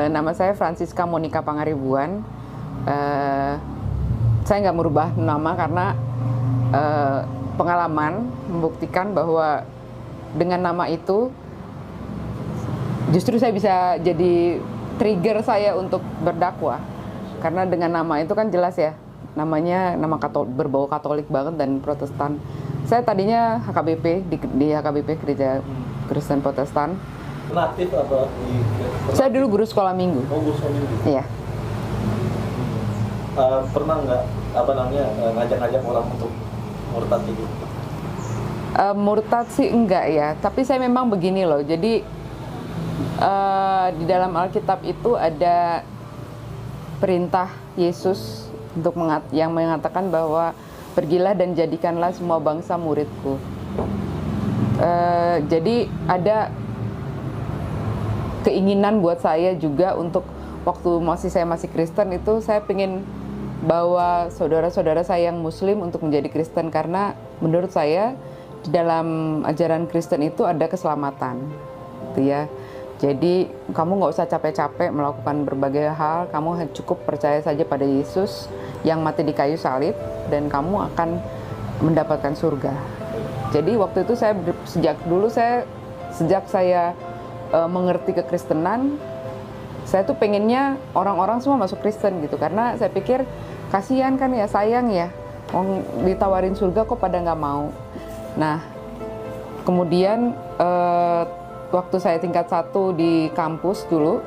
Nama saya Francisca Monica Pangaribuan. Saya nggak merubah nama karena pengalaman membuktikan bahwa dengan nama itu justru saya bisa jadi trigger saya untuk berdakwah. Karena dengan nama itu kan jelas ya, namanya nama berbau Katolik banget dan Protestan. Saya tadinya HKBP di HKBP Gereja Kristen Protestan. Natif apa di? Saya dulu guru sekolah minggu. Oh, guru sekolah minggu. Iya. Pernah nggak ngajak-ngajak orang untuk murtad gitu? Murtad sih enggak ya, tapi saya memang begini loh. Jadi di dalam Alkitab itu ada perintah Yesus untuk yang mengatakan bahwa pergilah dan jadikanlah semua bangsa muridku. Jadi ada keinginan buat saya juga untuk waktu saya masih Kristen itu saya pengen bawa saudara-saudara saya yang Muslim untuk menjadi Kristen karena menurut saya di dalam ajaran Kristen itu ada keselamatan, gitu ya. Jadi kamu nggak usah capek-capek melakukan berbagai hal, kamu cukup percaya saja pada Yesus yang mati di kayu salib dan kamu akan mendapatkan surga. Jadi waktu itu sejak saya mengerti kekristenan, saya tuh pengennya orang-orang semua masuk Kristen gitu, karena saya pikir kasihan kan ya, sayang ya, ditawarin surga kok pada nggak mau. Nah, kemudian waktu saya tingkat 1 di kampus dulu,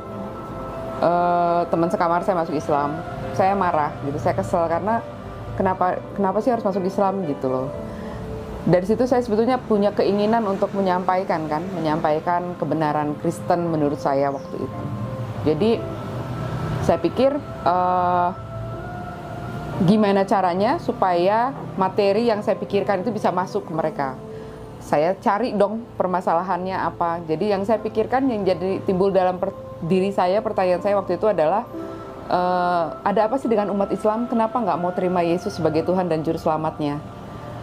teman sekamar saya masuk Islam, saya marah gitu, saya kesel karena kenapa sih harus masuk Islam gitu loh. Dari situ saya sebetulnya punya keinginan untuk menyampaikan kebenaran Kristen menurut saya waktu itu. Jadi saya pikir gimana caranya supaya materi yang saya pikirkan itu bisa masuk ke mereka. Saya cari dong permasalahannya apa. Jadi yang saya pikirkan yang jadi timbul dalam diri saya, pertanyaan saya waktu itu adalah ada apa sih dengan umat Islam? Kenapa nggak mau terima Yesus sebagai Tuhan dan Juru Selamatnya?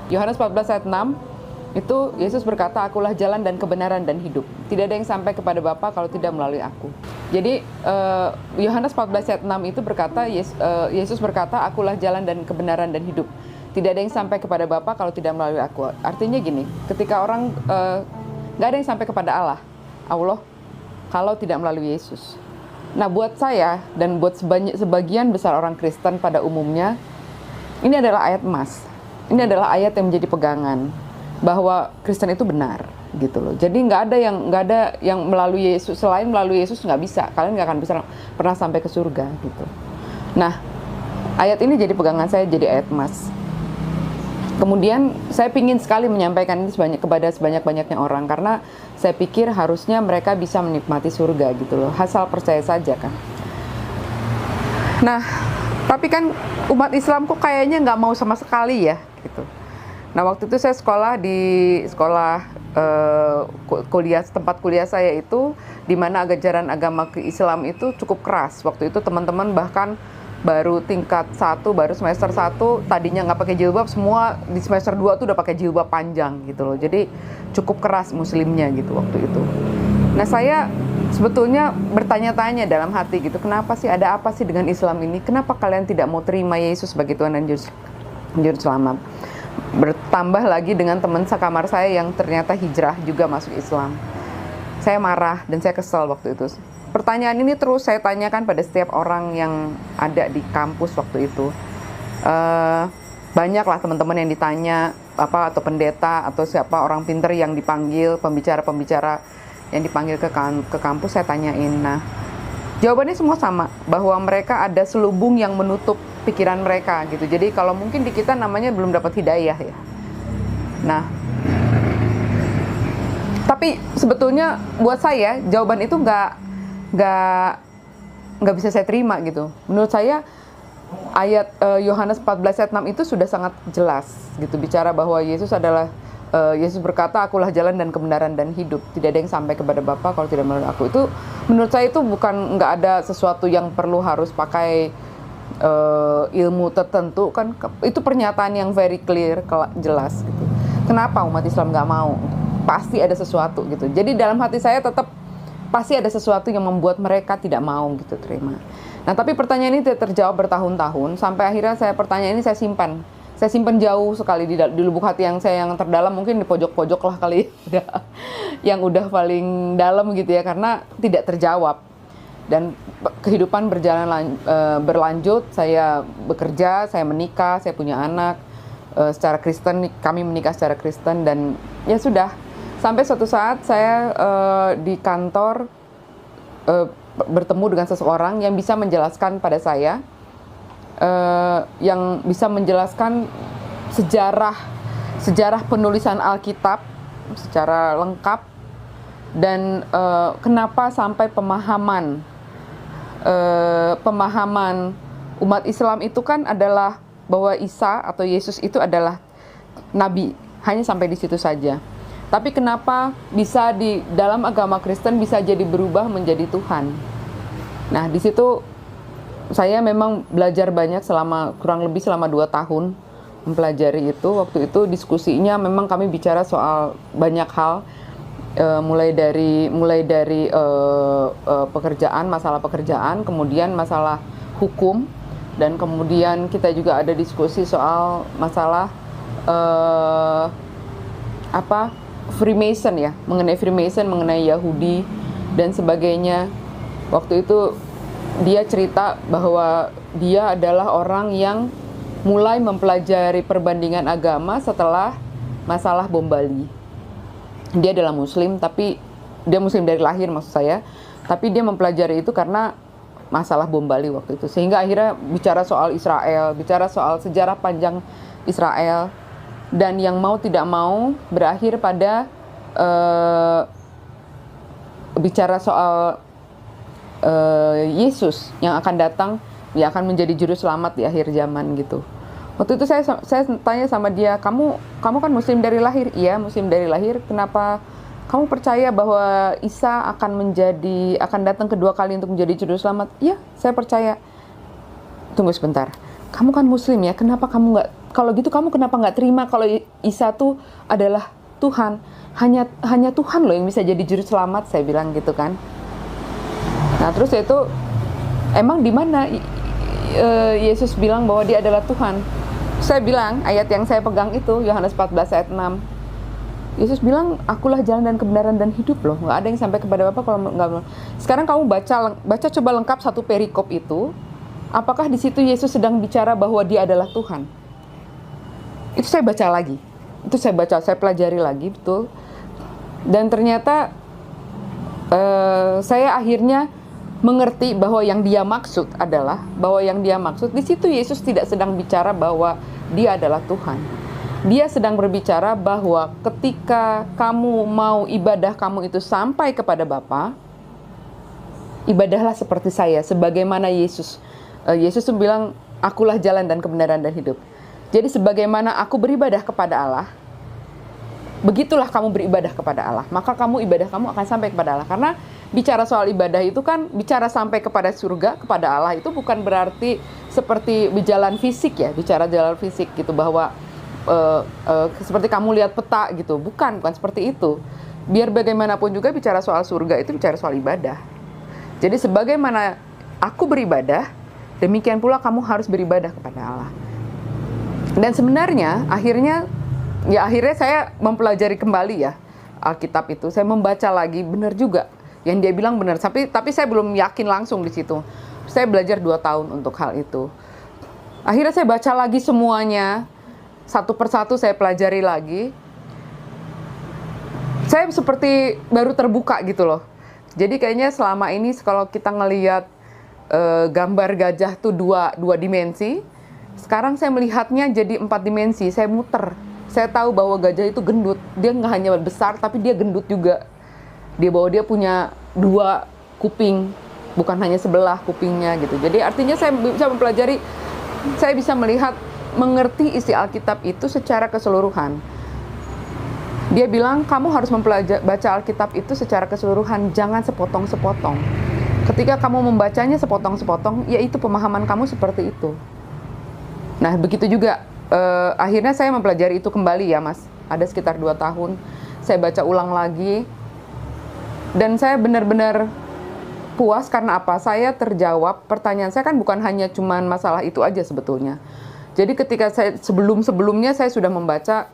Yohanes 14 ayat 6 itu Yesus berkata, akulah jalan dan kebenaran dan hidup. Tidak ada yang sampai kepada Bapa kalau tidak melalui aku. Jadi Yohanes 14 ayat 6 itu berkata, Yesus berkata, akulah jalan dan kebenaran dan hidup. Tidak ada yang sampai kepada Bapa kalau tidak melalui aku. Artinya gini, ketika orang nggak ada yang sampai kepada Allah kalau tidak melalui Yesus. Nah, buat saya dan buat sebagian besar orang Kristen pada umumnya, ini adalah ayat emas. Ini adalah ayat yang menjadi pegangan bahwa Kristen itu benar, gitu loh. Jadi nggak ada yang melalui Yesus, selain melalui Yesus nggak bisa. Kalian nggak akan bisa pernah sampai ke surga, gitu. Nah, ayat ini jadi pegangan saya, jadi ayat emas. Kemudian saya ingin sekali menyampaikan ini kepada sebanyak-banyaknya orang karena saya pikir harusnya mereka bisa menikmati surga, gitu loh. Asal percaya saja kan. Nah, tapi kan umat Islam kok kayaknya nggak mau sama sekali ya, gitu. Nah, waktu itu saya sekolah di tempat kuliah saya itu, di mana ajaran agama Islam itu cukup keras. Waktu itu teman-teman bahkan baru tingkat 1, baru semester 1, tadinya nggak pakai jilbab, semua di semester 2 tuh udah pakai jilbab panjang gitu loh. Jadi cukup keras muslimnya gitu waktu itu. Nah, saya sebetulnya bertanya-tanya dalam hati gitu, kenapa sih, ada apa sih dengan Islam ini? Kenapa kalian tidak mau terima Yesus sebagai Tuhan dan Juru Selamat? Bertambah lagi dengan teman sekamar saya yang ternyata hijrah juga masuk Islam. Saya marah dan saya kesel waktu itu. Pertanyaan ini terus saya tanyakan pada setiap orang yang ada di kampus waktu itu. Banyaklah teman-teman yang ditanya, atau pendeta atau siapa orang pinter yang dipanggil, pembicara-pembicara yang dipanggil ke kampus, saya tanyain. Nah, jawabannya semua sama, bahwa mereka ada selubung yang menutup pikiran mereka gitu. Jadi kalau mungkin di kita namanya belum dapat hidayah ya. Nah, tapi sebetulnya buat saya jawaban itu nggak bisa saya terima gitu. Menurut saya ayat Yohanes 14 ayat 6 itu sudah sangat jelas gitu, bicara bahwa Yesus berkata, akulah jalan dan kebenaran dan hidup. Tidak ada yang sampai kepada Bapa kalau tidak melalui aku. Itu menurut saya itu nggak ada sesuatu yang perlu harus pakai ilmu tertentu kan. Itu pernyataan yang very clear, jelas gitu. Kenapa umat Islam nggak mau? Pasti ada sesuatu gitu. Jadi dalam hati saya tetap pasti ada sesuatu yang membuat mereka tidak mau gitu terima. Nah, tapi pertanyaan ini tidak terjawab bertahun-tahun, sampai akhirnya pertanyaan ini saya simpan. Saya simpan jauh sekali di lubuk hati saya yang terdalam, mungkin di pojok-pojok lah kali ya, yang udah paling dalam gitu ya, karena tidak terjawab. Dan kehidupan berlanjut, saya bekerja, saya menikah, saya punya anak, secara Kristen, kami menikah secara Kristen, dan ya sudah. Sampai suatu saat saya di kantor bertemu dengan seseorang yang bisa menjelaskan pada saya, yang bisa menjelaskan sejarah penulisan Alkitab secara lengkap, dan kenapa sampai pemahaman umat Islam itu kan adalah bahwa Isa atau Yesus itu adalah nabi, hanya sampai di situ saja. Tapi kenapa bisa di dalam agama Kristen bisa jadi berubah menjadi Tuhan? Nah, di situ saya memang belajar banyak kurang lebih selama 2 tahun mempelajari itu. Waktu itu diskusinya memang kami bicara soal banyak hal, mulai dari pekerjaan, masalah pekerjaan, kemudian masalah hukum, dan kemudian kita juga ada diskusi soal masalah Freemason ya, mengenai Freemason, mengenai Yahudi dan sebagainya. Waktu itu dia cerita bahwa dia adalah orang yang mulai mempelajari perbandingan agama setelah masalah bom Bali. Dia adalah Muslim, tapi dia Muslim dari lahir maksud saya, tapi dia mempelajari itu karena masalah bom Bali waktu itu. Sehingga akhirnya bicara soal Israel, bicara soal sejarah panjang Israel, dan yang mau tidak mau berakhir pada bicara soal Yesus yang akan datang, yang akan menjadi juru selamat di akhir zaman gitu. Waktu itu saya tanya sama dia, kamu kan Muslim dari lahir? Iya, Muslim dari lahir. Kenapa kamu percaya bahwa Isa akan datang kedua kali untuk menjadi juru selamat? Iya, saya percaya. Tunggu sebentar. Kamu kan Muslim ya, kenapa kamu nggak, kalau gitu kamu kenapa nggak terima kalau Isa tuh adalah Tuhan? Hanya Tuhan loh yang bisa jadi juru selamat, saya bilang gitu kan. Nah, terus itu emang di mana Yesus bilang bahwa dia adalah Tuhan? Saya bilang ayat yang saya pegang itu Yohanes 14 ayat 6. Yesus bilang, akulah jalan dan kebenaran dan hidup loh. Nggak ada yang sampai kepada Bapa kalau nggak. Sekarang kamu baca coba lengkap satu perikop itu. Apakah di situ Yesus sedang bicara bahwa dia adalah Tuhan? Itu saya baca lagi. Saya pelajari lagi betul. Dan ternyata saya akhirnya mengerti bahwa yang dia maksud di situ Yesus tidak sedang bicara bahwa dia adalah Tuhan. Dia sedang berbicara bahwa ketika kamu mau ibadah kamu itu sampai kepada Bapa, ibadahlah seperti saya, sebagaimana Yesus. Yesus itu bilang, akulah jalan dan kebenaran dan hidup. Jadi sebagaimana aku beribadah kepada Allah, begitulah kamu beribadah kepada Allah. Maka ibadah kamu akan sampai kepada Allah. Karena bicara soal ibadah itu kan, bicara sampai kepada surga, kepada Allah, itu bukan berarti seperti berjalan fisik ya, bicara jalan fisik gitu, bahwa seperti kamu lihat peta gitu. Bukan seperti itu. Biar bagaimanapun juga bicara soal surga itu bicara soal ibadah. Jadi sebagaimana aku beribadah, demikian pula kamu harus beribadah kepada Allah. Dan sebenarnya akhirnya saya mempelajari kembali ya Alkitab itu. Saya membaca lagi, benar juga yang dia bilang benar. Tapi saya belum yakin langsung di situ. Saya belajar 2 tahun untuk hal itu. Akhirnya saya baca lagi semuanya, satu persatu saya pelajari lagi. Saya seperti baru terbuka gitu loh. Jadi kayaknya selama ini kalau kita ngelihat gambar gajah tuh dua dimensi, sekarang saya melihatnya jadi 4 dimensi. Saya muter. Saya tahu bahwa gajah itu gendut. Dia nggak hanya besar, tapi dia gendut juga. Dia punya 2 kuping, bukan hanya sebelah kupingnya gitu. Jadi artinya saya bisa mempelajari, saya bisa mengerti isi Alkitab itu secara keseluruhan. Dia bilang, kamu harus baca Alkitab itu secara keseluruhan, jangan sepotong-sepotong. Ketika kamu membacanya sepotong-sepotong, yaitu pemahaman kamu seperti itu. Nah, begitu juga. Akhirnya saya mempelajari itu kembali ya, Mas. Ada sekitar 2 tahun. Saya baca ulang lagi. Dan saya benar-benar puas karena apa? Saya terjawab, pertanyaan saya kan bukan hanya cuman masalah itu aja sebetulnya. Jadi ketika saya sebelumnya saya sudah membaca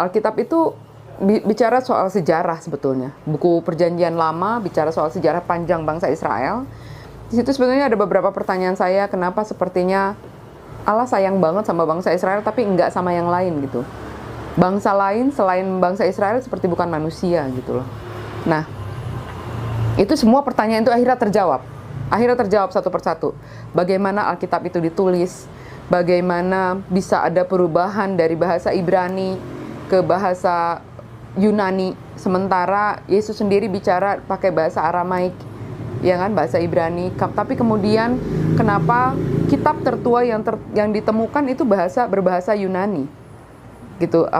Alkitab itu bicara soal sejarah sebetulnya. Buku Perjanjian Lama bicara soal sejarah panjang bangsa Israel. Di situ sebetulnya ada beberapa pertanyaan saya, kenapa sepertinya Allah sayang banget sama bangsa Israel tapi enggak sama yang lain gitu. Bangsa lain selain bangsa Israel seperti bukan manusia gitu loh. Nah, itu semua pertanyaan itu akhirnya terjawab. Akhirnya terjawab satu persatu. Bagaimana Alkitab itu ditulis, bagaimana bisa ada perubahan dari bahasa Ibrani ke bahasa Yunani, sementara Yesus sendiri bicara pakai bahasa Aramaik, ya kan, bahasa Ibrani. Tapi kemudian kenapa kitab tertua yang ditemukan itu berbahasa Yunani? Gitu,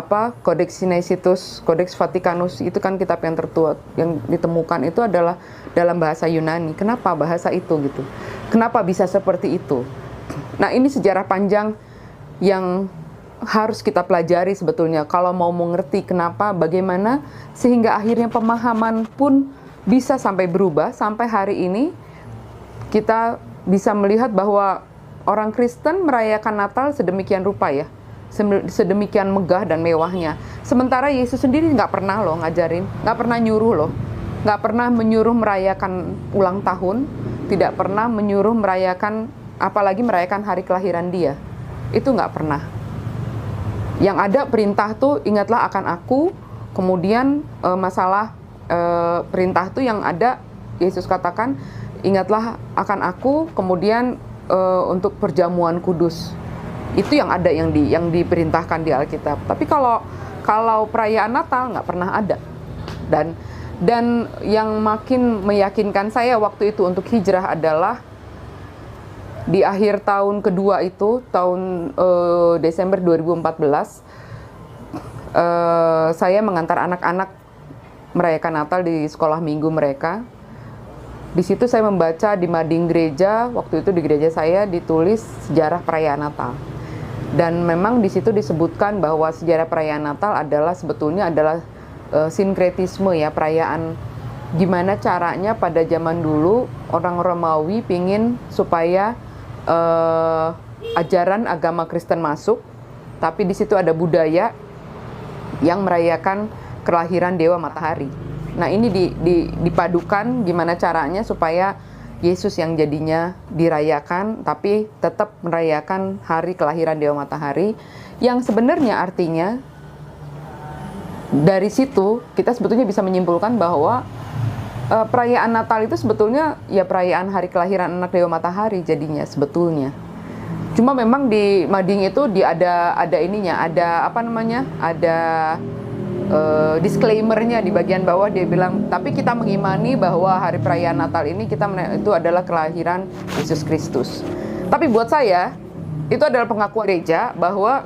Codex Sinaiticus, Codex Vaticanus itu kan kitab yang tertua yang ditemukan itu adalah dalam bahasa Yunani. Kenapa bahasa itu gitu? Kenapa bisa seperti itu? Nah, ini sejarah panjang yang harus kita pelajari sebetulnya kalau mau mengerti kenapa, bagaimana sehingga akhirnya pemahaman pun bisa sampai berubah. Sampai hari ini kita bisa melihat bahwa orang Kristen merayakan Natal sedemikian rupa ya, sedemikian megah dan mewahnya. Sementara Yesus sendiri nggak pernah loh ngajarin, nggak pernah nyuruh loh, nggak pernah menyuruh merayakan ulang tahun, tidak pernah menyuruh merayakan, apalagi merayakan hari kelahiran dia. Itu nggak pernah. Yang ada perintah tuh, ingatlah akan aku, kemudian masalah perintah tuh yang ada, Yesus katakan, ingatlah akan aku, kemudian untuk perjamuan kudus. Itu yang ada, yang diperintahkan di Alkitab. Tapi kalau perayaan Natal nggak pernah ada. Dan yang makin meyakinkan saya waktu itu untuk hijrah adalah di akhir tahun kedua itu, tahun Desember 2014, saya mengantar anak-anak merayakan Natal di sekolah minggu mereka. Di situ saya membaca di mading gereja, waktu itu di gereja saya ditulis sejarah perayaan Natal. Dan memang di situ disebutkan bahwa sejarah perayaan Natal adalah sebetulnya adalah sinkretisme ya, perayaan gimana caranya pada zaman dulu orang Romawi pingin supaya ajaran agama Kristen masuk, tapi di situ ada budaya yang merayakan kelahiran Dewa Matahari. Nah, ini dipadukan gimana caranya supaya Yesus yang jadinya dirayakan, tapi tetap merayakan hari kelahiran Dewa Matahari, yang sebenarnya artinya dari situ kita sebetulnya bisa menyimpulkan bahwa perayaan Natal itu sebetulnya ya perayaan hari kelahiran anak Dewa Matahari jadinya sebetulnya. Cuma memang di mading itu ada ininya, ada disclaimer-nya di bagian bawah, dia bilang, tapi kita mengimani bahwa hari perayaan Natal ini itu adalah kelahiran Yesus Kristus. Tapi buat saya, itu adalah pengakuan gereja bahwa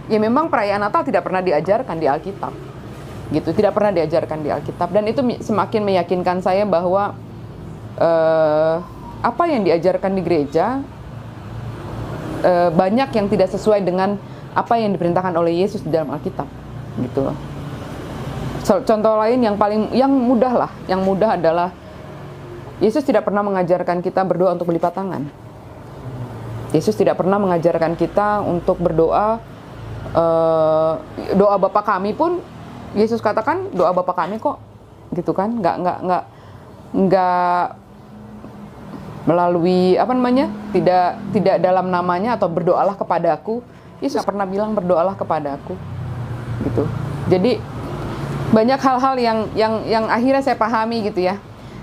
ya memang perayaan Natal tidak pernah diajarkan di Alkitab. Gitu, tidak pernah diajarkan di Alkitab. Dan itu semakin meyakinkan saya bahwa apa yang diajarkan di gereja banyak yang tidak sesuai dengan apa yang diperintahkan oleh Yesus di dalam Alkitab. Gitu loh. Contoh lain yang mudah adalah Yesus tidak pernah mengajarkan kita berdoa untuk berlipat tangan. Yesus tidak pernah mengajarkan kita untuk berdoa doa Bapa kami pun Yesus katakan doa Bapa kami kok, gitu kan? Nggak melalui tidak dalam namanya atau berdoalah kepadaku. Yesus pernah bilang berdoalah kepadaku, gitu. Jadi banyak hal-hal yang akhirnya saya pahami gitu ya.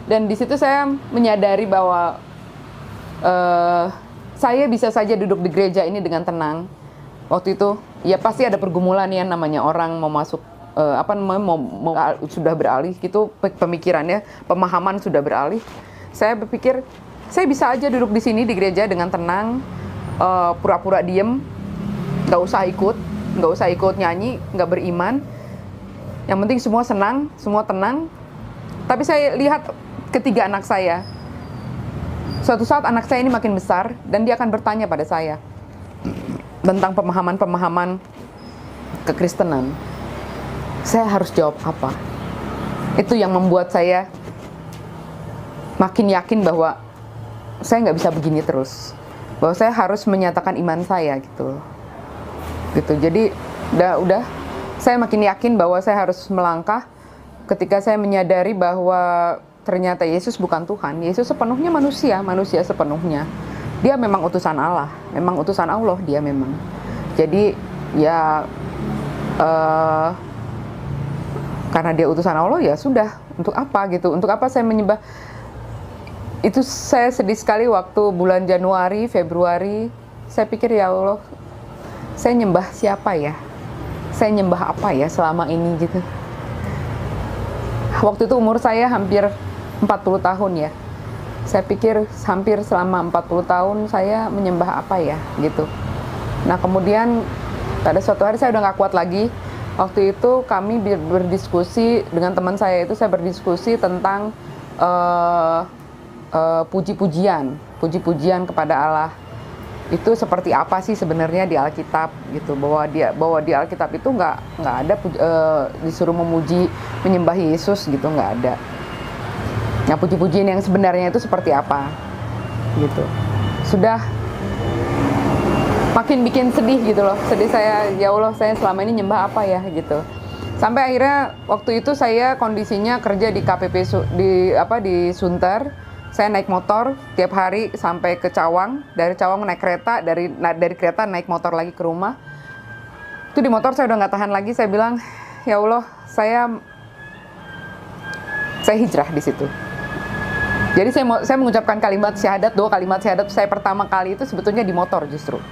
Dan di situ saya menyadari bahwa saya bisa saja duduk di gereja ini dengan tenang. Waktu itu ya pasti ada pergumulan ya, namanya orang mau masuk sudah beralih gitu pemikirannya, pemahaman sudah beralih. Saya berpikir saya bisa aja duduk di sini di gereja dengan tenang, pura-pura diem, nggak usah ikut nyanyi, nggak beriman. Yang penting semua senang, semua tenang. Tapi saya lihat ketiga anak saya. Suatu saat anak saya ini makin besar dan dia akan bertanya pada saya tentang pemahaman-pemahaman kekristenan. Saya harus jawab apa? Itu yang membuat saya makin yakin bahwa saya nggak bisa begini terus, bahwa saya harus menyatakan iman saya gitu. Jadi udah saya makin yakin bahwa saya harus melangkah ketika saya menyadari bahwa ternyata Yesus bukan Tuhan. Yesus sepenuhnya manusia sepenuhnya. Dia memang utusan Allah, memang utusan Allah dia memang. Jadi ya karena dia utusan Allah ya sudah, untuk apa gitu? Untuk apa saya menyembah? Itu saya sedih sekali waktu bulan Januari, Februari. Saya pikir ya Allah, saya nyembah siapa ya? Saya nyembah apa ya selama ini gitu. Waktu itu umur saya hampir 40 tahun ya. Saya pikir hampir selama 40 tahun saya menyembah apa ya gitu. Nah kemudian pada suatu hari saya udah gak kuat lagi. Waktu itu kami berdiskusi dengan teman saya, itu saya berdiskusi tentang puji-pujian kepada Allah. Itu seperti apa sih sebenarnya di Alkitab gitu, bahwa di Alkitab itu nggak ada disuruh memuji menyembah Yesus gitu, nggak ada. Nah puji-pujian yang sebenarnya itu seperti apa gitu. Sudah makin bikin sedih gitu loh, sedih saya, ya Allah saya selama ini nyembah apa ya gitu. Sampai akhirnya waktu itu saya kondisinya kerja di KPP di Sunter. Saya naik motor tiap hari sampai ke Cawang, dari Cawang naik kereta, dari kereta naik motor lagi ke rumah. Itu di motor saya udah nggak tahan lagi, saya bilang, ya Allah, saya hijrah di situ. Jadi saya mengucapkan kalimat syahadat, 2 kalimat syahadat saya pertama kali itu sebetulnya di motor justru.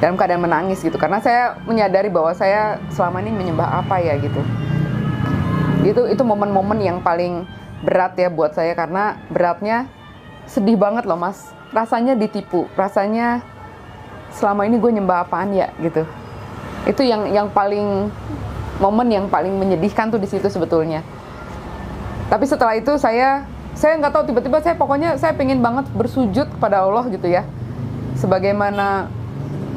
Dalam keadaan menangis gitu, karena saya menyadari bahwa saya selama ini menyembah apa ya gitu. Itu momen-momen yang paling berat ya buat saya, karena beratnya sedih banget loh mas, rasanya ditipu, rasanya selama ini gue nyembah apaan ya gitu. Itu yang paling momen yang paling menyedihkan tuh di situ sebetulnya. Tapi setelah itu saya nggak tahu, tiba-tiba saya pengen banget bersujud kepada Allah gitu ya, sebagaimana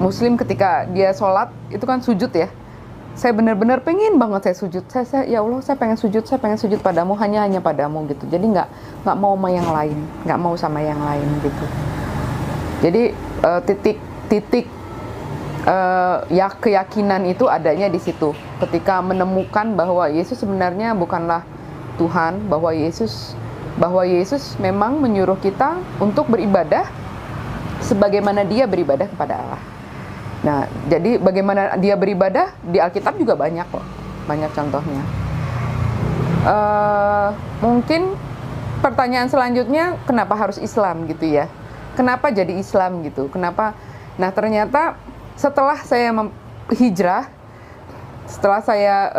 Muslim ketika dia sholat itu kan sujud ya. Saya benar-benar pengen banget saya sujud. Saya ya Allah, saya pengen sujud padamu, hanya padamu gitu. Jadi nggak mau sama yang lain, nggak mau sama yang lain gitu. Jadi titik ya keyakinan itu adanya di situ. Ketika menemukan bahwa Yesus sebenarnya bukanlah Tuhan, bahwa Yesus memang menyuruh kita untuk beribadah sebagaimana Dia beribadah kepada Allah. Nah, jadi bagaimana dia beribadah di Alkitab juga banyak kok, banyak contohnya. Mungkin pertanyaan selanjutnya, kenapa harus Islam gitu ya? Kenapa jadi Islam gitu? Kenapa? Nah, ternyata setelah saya hijrah, setelah saya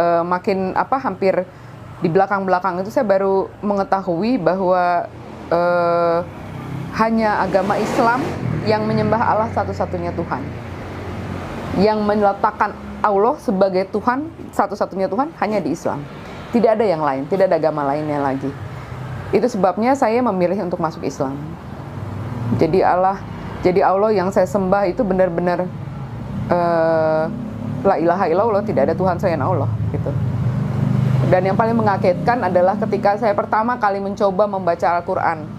hampir di belakang-belakang itu saya baru mengetahui bahwa hanya agama Islam yang menyembah Allah satu-satunya Tuhan. Yang meletakkan Allah sebagai Tuhan, satu-satunya Tuhan hanya di Islam. Tidak ada yang lain, tidak ada agama lainnya lagi. Itu sebabnya saya memilih untuk masuk Islam. Jadi Allah yang saya sembah itu benar-benar la ilaha illallah, tidak ada Tuhan selain Allah gitu. Dan yang paling mengagetkan adalah ketika saya pertama kali mencoba membaca Al-Quran.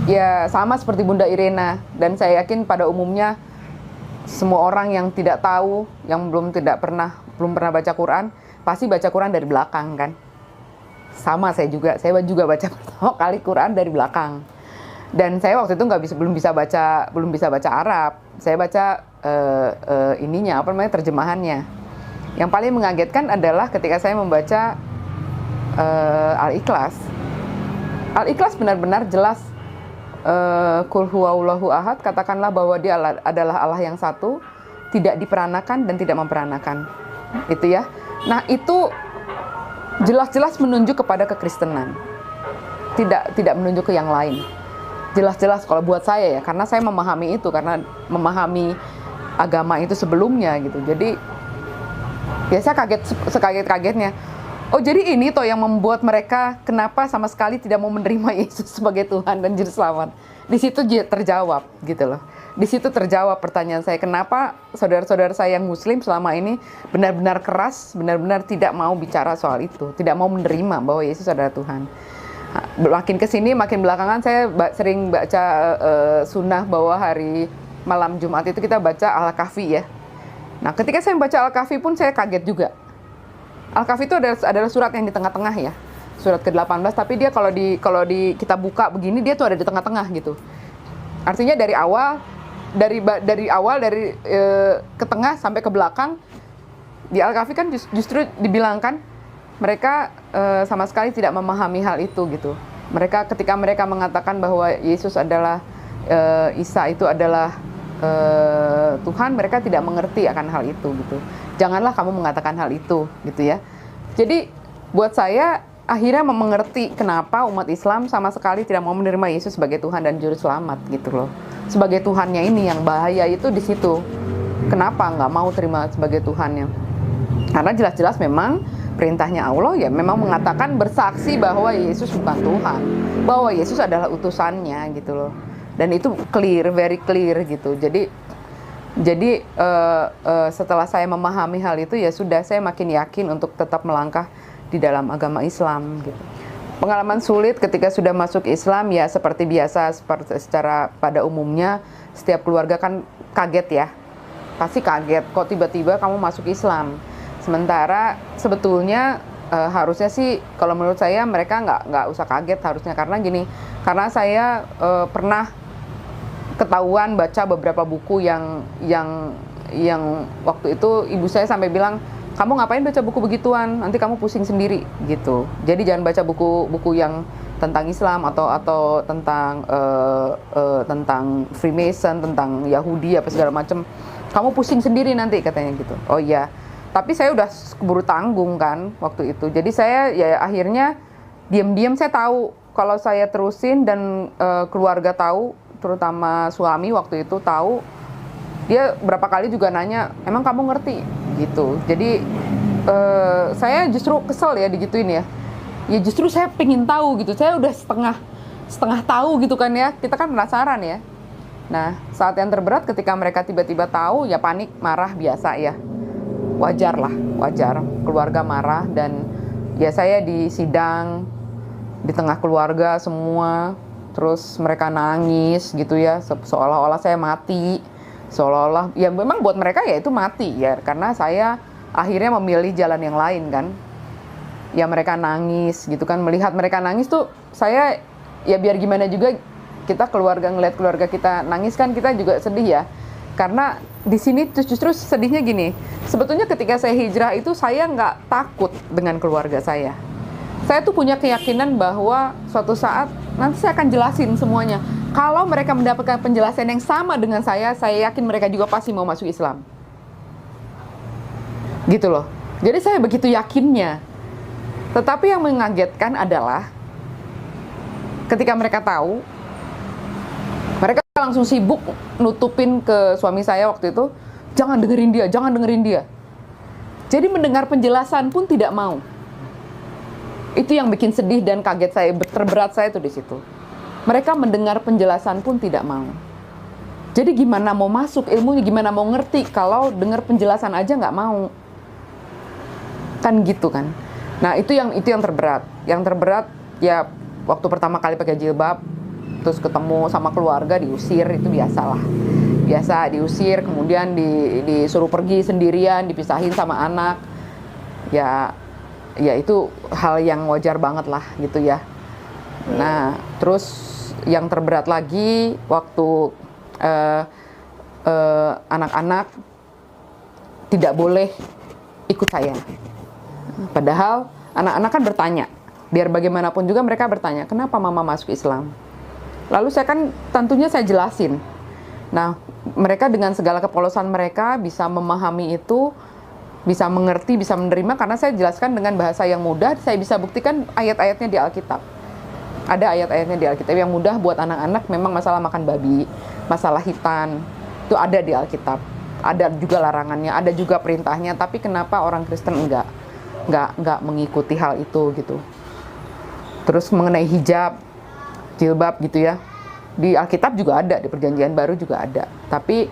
Ya sama seperti Bunda Irena, dan saya yakin pada umumnya semua orang yang tidak tahu, yang belum pernah baca Quran, pasti baca Quran dari belakang kan. Sama saya juga baca pertama kali Quran dari belakang. Dan saya waktu itu belum bisa baca Arab. Saya baca terjemahannya. Yang paling mengagetkan adalah ketika saya membaca Al-Ikhlas. Al-Ikhlas benar-benar jelas. Qul huwallahu ahad, katakanlah bahwa dia adalah Allah yang satu, tidak diperanakan dan tidak memperanakan. Itu ya. Nah, itu jelas-jelas menunjuk kepada kekristenan. Tidak menunjuk ke yang lain. Jelas-jelas kalau buat saya ya, karena saya memahami itu, karena memahami agama itu sebelumnya gitu. Jadi ya saya sekaget-kagetnya. Oh, jadi ini toh yang membuat mereka kenapa sama sekali tidak mau menerima Yesus sebagai Tuhan dan Juru Selamat. Di situ terjawab gitu loh. di situ terjawab pertanyaan saya, kenapa saudara-saudara saya yang Muslim selama ini benar-benar keras, benar-benar tidak mau bicara soal itu, tidak mau menerima bahwa Yesus adalah Tuhan. Makin kesini, makin belakangan saya sering baca sunnah bahwa hari malam Jumat itu kita baca Al-Kahfi ya. Nah, ketika saya membaca Al-Kahfi pun saya kaget juga. Al-Kahfi itu adalah surat yang di tengah-tengah ya, surat ke-18. Tapi dia kalau di kita buka begini, dia tuh ada di tengah-tengah gitu. Artinya dari awal ke tengah sampai ke belakang di Al-Kahfi kan justru dibilangkan mereka sama sekali tidak memahami hal itu gitu. Ketika mereka mengatakan bahwa Yesus adalah Isa itu adalah Tuhan, mereka tidak mengerti akan hal itu gitu. Janganlah kamu mengatakan hal itu gitu ya. Jadi buat saya akhirnya mengerti kenapa umat Islam sama sekali tidak mau menerima Yesus sebagai Tuhan dan Juru Selamat gitu loh. Sebagai Tuhannya ini yang bahaya itu di situ. Kenapa nggak mau terima sebagai Tuhannya? Karena jelas-jelas memang perintahnya Allah ya memang mengatakan bersaksi bahwa Yesus bukan Tuhan, bahwa Yesus adalah utusannya gitu loh. Dan itu clear, very clear gitu. Jadi setelah saya memahami hal itu ya sudah, saya makin yakin untuk tetap melangkah di dalam agama Islam gitu. Pengalaman sulit ketika sudah masuk Islam ya seperti biasa, secara pada umumnya setiap keluarga kan kaget ya. Pasti kaget kok tiba-tiba kamu masuk Islam. Sementara sebetulnya harusnya sih kalau menurut saya mereka nggak usah kaget harusnya, karena gini, karena saya pernah ketahuan baca beberapa buku yang waktu itu ibu saya sampai bilang, kamu ngapain baca buku begituan, nanti kamu pusing sendiri gitu. Jadi jangan baca buku-buku yang tentang Islam atau tentang tentang Freemason, tentang Yahudi apa segala macam. Kamu pusing sendiri nanti katanya gitu. Oh iya. Tapi saya udah keburu tanggung kan waktu itu. Jadi saya ya akhirnya diam-diam saya tahu kalau saya terusin dan keluarga tahu, terutama suami waktu itu tahu, dia berapa kali juga nanya, emang kamu ngerti gitu. Jadi saya justru kesel ya digituin ya. Ya justru saya pengen tahu gitu. Saya udah setengah tahu gitu kan ya. Kita kan penasaran ya. Nah, saat yang terberat ketika mereka tiba-tiba tahu, ya panik, marah biasa ya. Wajar lah, wajar. Keluarga marah dan ya saya di sidang di tengah keluarga semua, terus mereka nangis gitu ya, seolah-olah saya mati, seolah-olah ya memang buat mereka ya itu mati ya, karena saya akhirnya memilih jalan yang lain kan. Ya mereka nangis gitu kan, melihat mereka nangis tuh saya ya biar gimana juga kita ngelihat keluarga kita nangis kan kita juga sedih ya. Karena di sini justru sedihnya gini, sebetulnya ketika saya hijrah itu saya nggak takut dengan keluarga saya. Saya tuh punya keyakinan bahwa suatu saat nanti saya akan jelasin semuanya. Kalau mereka mendapatkan penjelasan yang sama dengan saya yakin mereka juga pasti mau masuk Islam. Gitu loh. Jadi saya begitu yakinnya. Tetapi yang mengagetkan adalah ketika mereka tahu, mereka langsung sibuk nutupin ke suami saya waktu itu, jangan dengerin dia, jangan dengerin dia. Jadi mendengar penjelasan pun tidak mau. Itu yang bikin sedih dan kaget saya, terberat saya tuh di situ. Mereka mendengar penjelasan pun tidak mau. Jadi gimana mau masuk ilmunya, gimana mau ngerti kalau dengar penjelasan aja nggak mau. Kan gitu kan. Nah itu yang terberat. Yang terberat ya waktu pertama kali pakai jilbab, terus ketemu sama keluarga diusir, itu biasalah. Biasa diusir, kemudian disuruh pergi sendirian, dipisahin sama anak. Ya itu hal yang wajar banget lah gitu ya. Nah, terus yang terberat lagi waktu anak-anak tidak boleh ikut saya. Padahal anak-anak kan bertanya, biar bagaimanapun juga mereka bertanya, kenapa mama masuk Islam? Lalu tentunya saya jelasin. Nah, mereka dengan segala kepolosan mereka bisa memahami itu, bisa mengerti, bisa menerima, karena saya jelaskan dengan bahasa yang mudah, saya bisa buktikan ayat-ayatnya di Alkitab. Ada ayat-ayatnya di Alkitab yang mudah buat anak-anak, memang masalah makan babi, masalah hitan, itu ada di Alkitab. Ada juga larangannya, ada juga perintahnya, tapi kenapa orang Kristen enggak mengikuti hal itu gitu. Terus mengenai hijab, jilbab gitu ya. Di Alkitab juga ada, di Perjanjian Baru juga ada. Tapi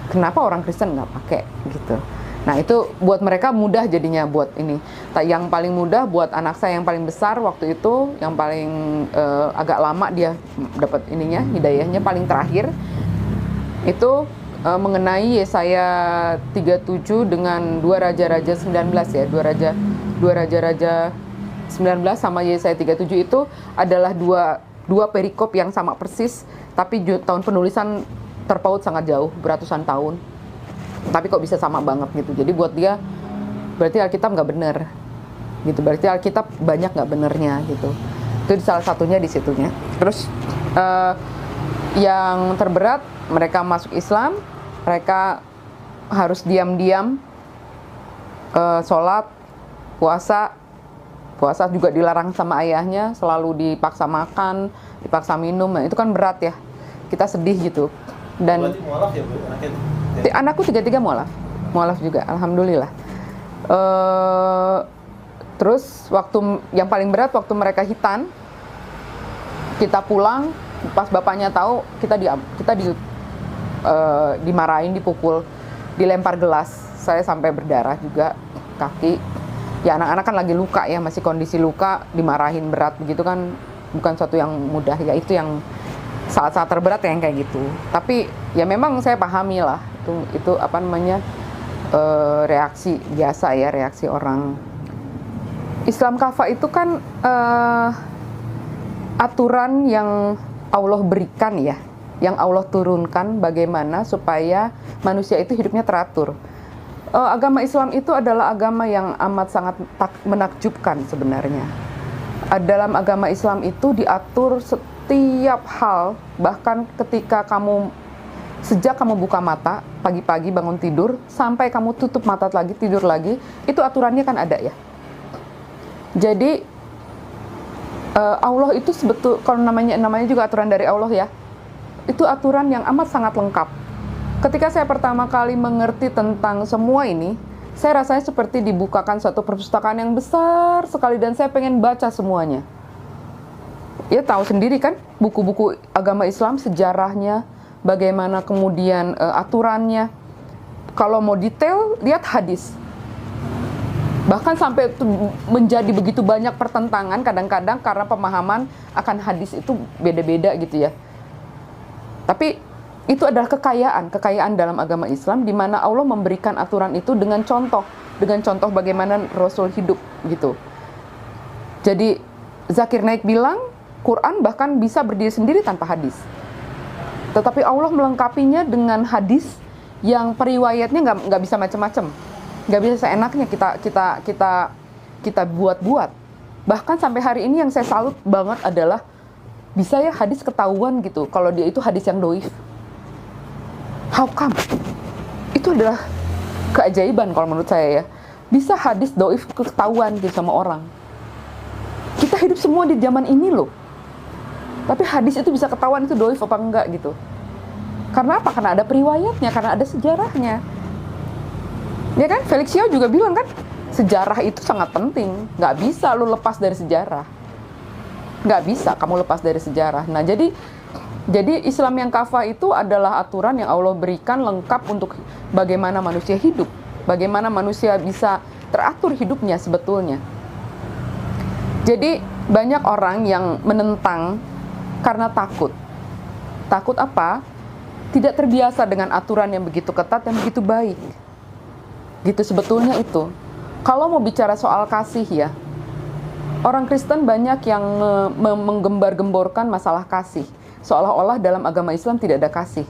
kenapa orang Kristen nggak pakai gitu? Nah itu buat mereka mudah jadinya buat ini. Yang paling mudah buat anak saya yang paling besar waktu itu, yang paling agak lama dia dapat ininya, hidayahnya paling terakhir itu mengenai Yesaya 37 dengan 2 Raja-Raja 19 ya, 2 Raja-Raja 19 sama Yesaya 37 itu adalah dua perikop yang sama persis, tapi tahun penulisan terpaut sangat jauh, beratusan tahun. Tapi kok bisa sama banget gitu. Jadi buat dia berarti Alkitab nggak bener gitu. Berarti Alkitab banyak nggak benernya gitu. Itu salah satunya di situnya. Terus yang terberat, mereka masuk Islam, mereka harus diam-diam sholat, puasa juga dilarang sama ayahnya, selalu dipaksa makan, dipaksa minum. Nah, itu kan berat ya, kita sedih gitu. Dan berarti mualaf ya Bu anaknya? Anakku 3 mualaf juga, alhamdulillah. Terus waktu yang paling berat waktu mereka hitan, kita pulang, pas bapaknya tahu kita dimarahin, dipukul, dilempar gelas. Saya sampai berdarah juga kaki. Ya anak-anak kan lagi luka ya, masih kondisi luka, dimarahin berat begitu kan bukan suatu yang mudah ya. Itu yang saat-saat terberat yang kayak gitu. Tapi ya memang saya pahami lah itu apa namanya, reaksi biasa ya, reaksi orang. Islam kafah itu kan aturan yang Allah berikan ya, yang Allah turunkan bagaimana supaya manusia itu hidupnya teratur. Agama Islam itu adalah agama yang amat sangat menakjubkan sebenarnya. Dalam agama Islam itu diatur setiap hal, bahkan ketika sejak kamu buka mata, pagi-pagi bangun tidur, sampai kamu tutup mata lagi, tidur lagi, itu aturannya kan ada ya. Jadi Allah itu kalau namanya juga aturan dari Allah ya, itu aturan yang amat sangat lengkap. Ketika saya pertama kali mengerti tentang semua ini, saya rasanya seperti dibukakan suatu perpustakaan yang besar sekali dan saya pengen baca semuanya. Ya tahu sendiri kan, buku-buku agama Islam, sejarahnya, bagaimana kemudian aturannya. Kalau mau detail, lihat hadis. Bahkan sampai menjadi begitu banyak pertentangan kadang-kadang karena pemahaman akan hadis itu beda-beda gitu ya. Tapi itu adalah kekayaan dalam agama Islam, di mana Allah memberikan aturan itu dengan contoh bagaimana Rasul hidup gitu. Jadi Zakir Naik bilang Quran bahkan bisa berdiri sendiri tanpa hadis, tetapi Allah melengkapinya dengan hadis yang periwayatnya nggak bisa macam-macam, nggak bisa seenaknya kita buat-buat. Bahkan sampai hari ini yang saya salut banget adalah bisa ya hadis ketahuan gitu kalau dia itu hadis yang doif. How come? Itu adalah keajaiban kalau menurut saya ya. Bisa hadis doif ketahuan gitu sama orang. Kita hidup semua di zaman ini loh. Tapi hadis itu bisa ketahuan itu doif apa enggak gitu. Karena apa? Karena ada periwayatnya, karena ada sejarahnya. Ya kan? Felix Yao juga bilang kan, sejarah itu sangat penting. Nggak bisa lu lepas dari sejarah. Nggak bisa kamu lepas dari sejarah. Nah jadi Islam yang kafah itu adalah aturan yang Allah berikan lengkap untuk bagaimana manusia hidup, bagaimana manusia bisa teratur hidupnya sebetulnya. Jadi banyak orang yang menentang karena takut. Takut apa? Tidak terbiasa dengan aturan yang begitu ketat dan begitu baik. Gitu sebetulnya itu. Kalau mau bicara soal kasih ya, orang Kristen banyak yang menggembar-gemborkan masalah kasih. Seolah-olah dalam agama Islam tidak ada kasih.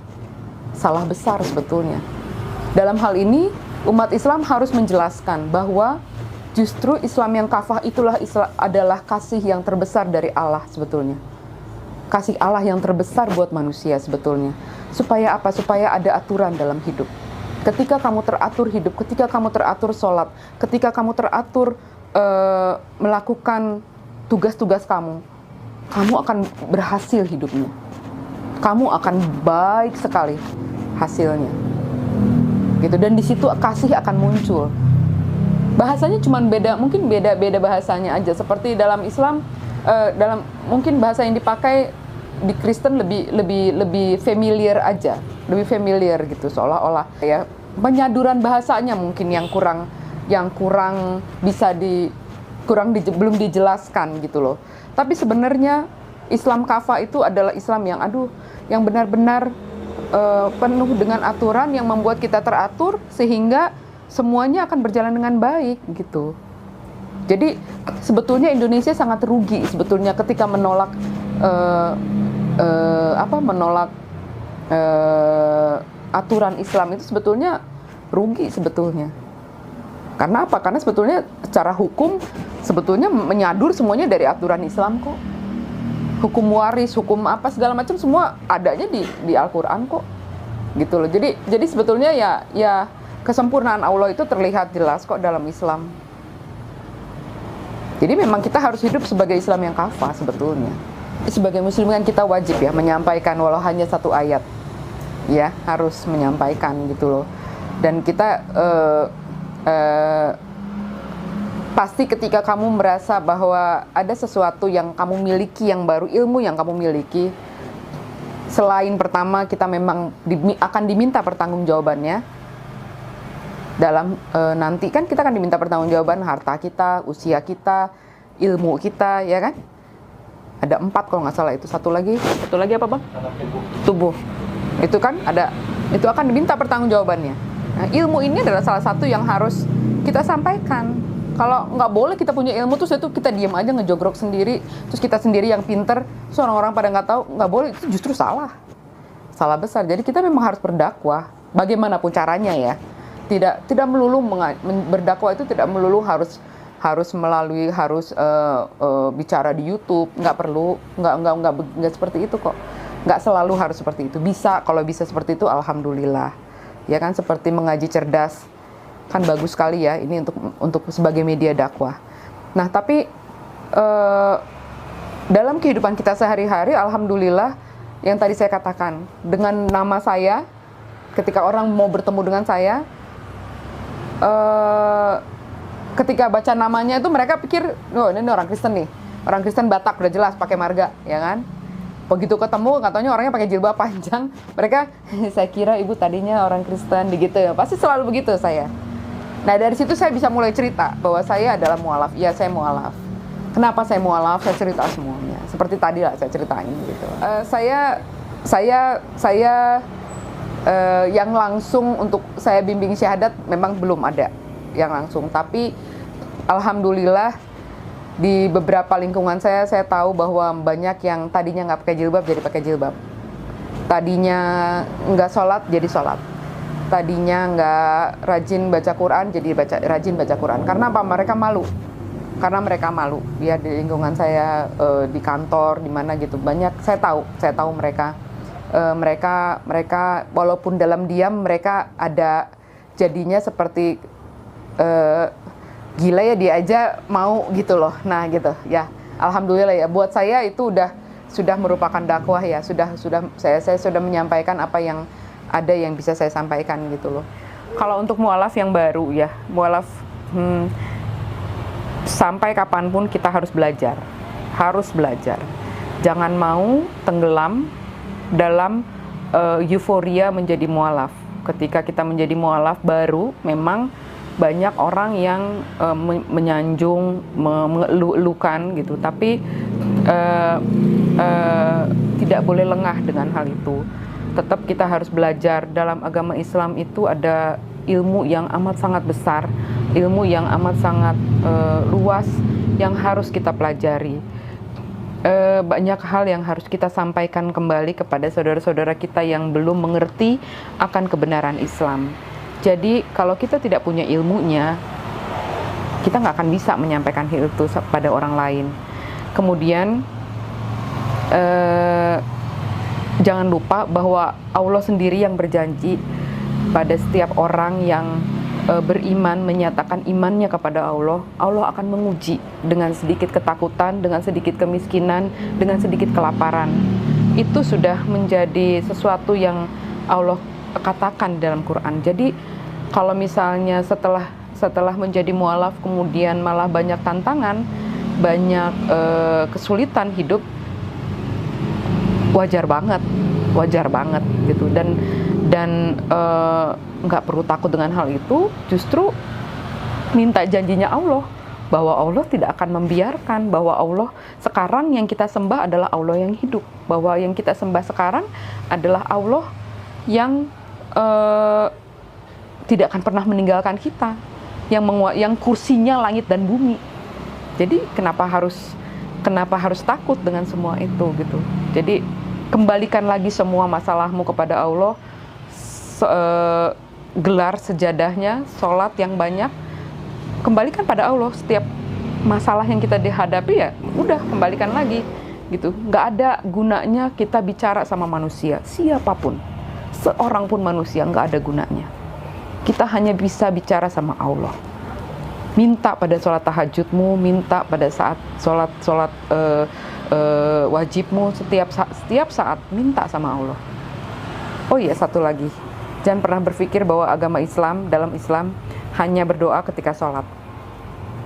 Salah besar sebetulnya. Dalam hal ini, umat Islam harus menjelaskan bahwa justru Islam yang kafah adalah kasih yang terbesar dari Allah sebetulnya. Kasih Allah yang terbesar buat manusia sebetulnya. Supaya apa? Supaya ada aturan dalam hidup. Ketika kamu teratur hidup, ketika kamu teratur sholat, ketika kamu teratur melakukan tugas-tugas kamu akan berhasil hidupnya. Kamu akan baik sekali hasilnya. Gitu, dan di situ kasih akan muncul. Bahasanya cuma mungkin beda bahasanya aja. Seperti dalam Islam, mungkin bahasa yang dipakai di Kristen lebih familiar aja, lebih familiar gitu, seolah-olah ya penyaduran bahasanya mungkin yang kurang bisa belum dijelaskan gitu loh. Tapi sebenarnya Islam kafah itu adalah Islam yang benar-benar penuh dengan aturan yang membuat kita teratur sehingga semuanya akan berjalan dengan baik gitu. Jadi sebetulnya Indonesia sangat rugi sebetulnya ketika menolak aturan Islam itu sebetulnya rugi sebetulnya. Karena apa? Karena sebetulnya secara hukum sebetulnya menyadur semuanya dari aturan Islam kok. Hukum waris, hukum apa segala macam semua adanya di Al-Qur'an kok. Gitu loh. Jadi sebetulnya ya kesempurnaan Allah itu terlihat jelas kok dalam Islam. Jadi memang kita harus hidup sebagai Islam yang kafah sebetulnya. Sebagai muslim kan kita wajib ya menyampaikan walau hanya satu ayat. Ya, harus menyampaikan gitu loh. Dan kita pasti ketika kamu merasa bahwa ada sesuatu yang kamu miliki yang baru, ilmu yang kamu miliki, selain pertama kita memang akan diminta pertanggungjawabannya. Dalam nanti kan kita akan diminta pertanggungjawaban harta kita, usia kita, ilmu kita, ya kan? Ada 4 kalau nggak salah itu. Satu lagi apa bang? Tubuh. Itu kan itu akan diminta pertanggungjawabannya. Nah, ilmu ini adalah salah satu yang harus kita sampaikan. Kalau nggak boleh kita punya ilmu terus itu kita diam aja ngejogrok sendiri, terus kita sendiri yang pinter, terus orang-orang pada nggak tahu, nggak boleh, itu justru salah besar. Jadi kita memang harus berdakwah, bagaimanapun caranya ya. Tidak melulu berdakwah itu tidak melulu harus melalui bicara di YouTube, nggak perlu, nggak seperti itu kok, nggak selalu harus seperti itu. Bisa, kalau bisa seperti itu alhamdulillah, ya kan, seperti mengaji cerdas kan bagus sekali ya ini untuk sebagai media dakwah. Nah tapi dalam kehidupan kita sehari-hari alhamdulillah yang tadi saya katakan dengan nama saya, ketika orang mau bertemu dengan saya, ketika baca namanya itu mereka pikir, oh ini orang Kristen nih, orang Kristen Batak udah jelas pakai marga, ya kan? Begitu ketemu, nggak taunya orangnya pakai jilbab panjang, mereka, saya kira ibu tadinya orang Kristen, begitu ya, pasti selalu begitu saya. Nah dari situ saya bisa mulai cerita bahwa saya adalah mualaf, iya saya mualaf. Kenapa saya mualaf? Saya cerita semuanya, seperti tadi lah saya ceritain gitu. Saya yang langsung untuk saya bimbing syahadat memang belum ada yang langsung, tapi alhamdulillah di beberapa lingkungan saya tahu bahwa banyak yang tadinya nggak pakai jilbab jadi pakai jilbab, tadinya nggak sholat jadi sholat, tadinya nggak rajin baca Quran jadi rajin baca Quran. Karena apa? Mereka malu ya, di lingkungan saya, di kantor, di mana gitu, banyak saya tahu mereka walaupun dalam diam mereka ada jadinya seperti gila ya, dia aja mau gitu loh. Nah gitu ya, alhamdulillah ya, buat saya itu sudah merupakan dakwah ya, saya sudah menyampaikan apa yang ada yang bisa saya sampaikan gitu loh. Kalau untuk mualaf yang baru ya, mualaf sampai kapanpun kita harus belajar, jangan mau tenggelam dalam euforia menjadi mualaf. Ketika kita menjadi mualaf baru, memang banyak orang yang menyanjung, mengeluh-elukan gitu, tapi tidak boleh lengah dengan hal itu. Tetap kita harus belajar. Dalam agama Islam itu ada ilmu yang amat sangat besar, ilmu yang amat sangat luas yang harus kita pelajari. Banyak hal yang harus kita sampaikan kembali kepada saudara-saudara kita yang belum mengerti akan kebenaran Islam. Jadi kalau kita tidak punya ilmunya, kita nggak akan bisa menyampaikan hal itu pada orang lain. Kemudian jangan lupa bahwa Allah sendiri yang berjanji pada setiap orang yang beriman, menyatakan imannya kepada Allah, Allah akan menguji dengan sedikit ketakutan, dengan sedikit kemiskinan, dengan sedikit kelaparan. Itu sudah menjadi sesuatu yang Allah katakan dalam Quran. Jadi kalau misalnya setelah menjadi mualaf kemudian malah banyak tantangan, banyak kesulitan hidup, wajar banget gitu. Dan nggak perlu takut dengan hal itu, justru minta janjinya Allah bahwa Allah tidak akan membiarkan, bahwa Allah sekarang yang kita sembah adalah Allah yang hidup, bahwa yang kita sembah sekarang adalah Allah yang tidak akan pernah meninggalkan kita, yang kursinya langit dan bumi. Jadi kenapa harus takut dengan semua itu gitu. Jadi kembalikan lagi semua masalahmu kepada Allah, gelar sejadahnya, sholat yang banyak, kembalikan pada Allah. Setiap masalah yang kita dihadapi ya udah kembalikan lagi gitu. Nggak ada gunanya kita bicara sama manusia, siapapun, seorang pun manusia, nggak ada gunanya. Kita hanya bisa bicara sama Allah. Minta pada sholat tahajudmu, minta pada saat sholat wajibmu, setiap saat minta sama Allah. Oh iya, satu lagi, jangan pernah berpikir bahwa agama Islam, dalam Islam hanya berdoa ketika sholat.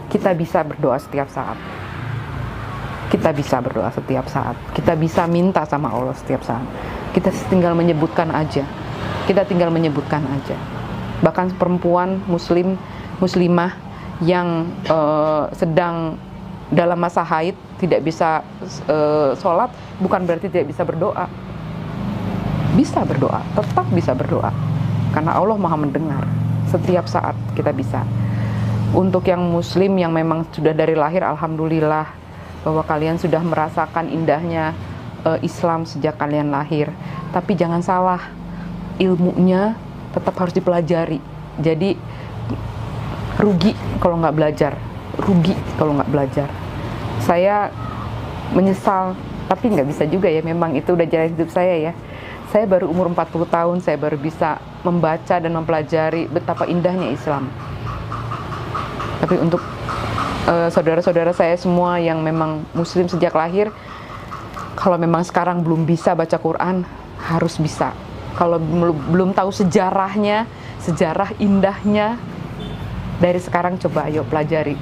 Kita bisa berdoa setiap saat. Kita bisa berdoa setiap saat. Kita bisa minta sama Allah setiap saat. Kita tinggal menyebutkan aja. Bahkan perempuan muslimah yang sedang dalam masa haid tidak bisa sholat, bukan berarti tidak bisa berdoa. Bisa berdoa, tetap bisa berdoa. Karena Allah Maha mendengar. Setiap saat kita bisa. Untuk yang muslim yang memang sudah dari lahir, alhamdulillah bahwa kalian sudah merasakan indahnya Islam sejak kalian lahir. Tapi jangan salah, ilmunya tetap harus dipelajari. Jadi rugi kalau nggak belajar. Saya menyesal, tapi nggak bisa juga ya, memang itu udah jalan hidup saya ya. Saya baru umur 40 tahun, saya baru bisa membaca dan mempelajari betapa indahnya Islam. Tapi untuk saudara-saudara saya semua yang memang muslim sejak lahir, kalau memang sekarang belum bisa baca Quran, harus bisa. Kalau belum tahu sejarahnya, sejarah indahnya, dari sekarang coba ayo pelajari.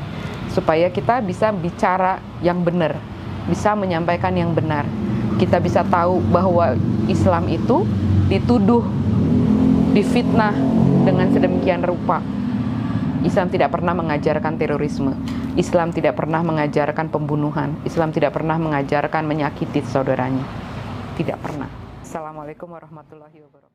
Supaya kita bisa bicara yang benar, bisa menyampaikan yang benar. Kita bisa tahu bahwa Islam itu dituduh, difitnah dengan sedemikian rupa. Islam tidak pernah mengajarkan terorisme. Islam tidak pernah mengajarkan pembunuhan. Islam tidak pernah mengajarkan menyakiti saudaranya. Tidak pernah. Assalamualaikum warahmatullahi wabarakatuh.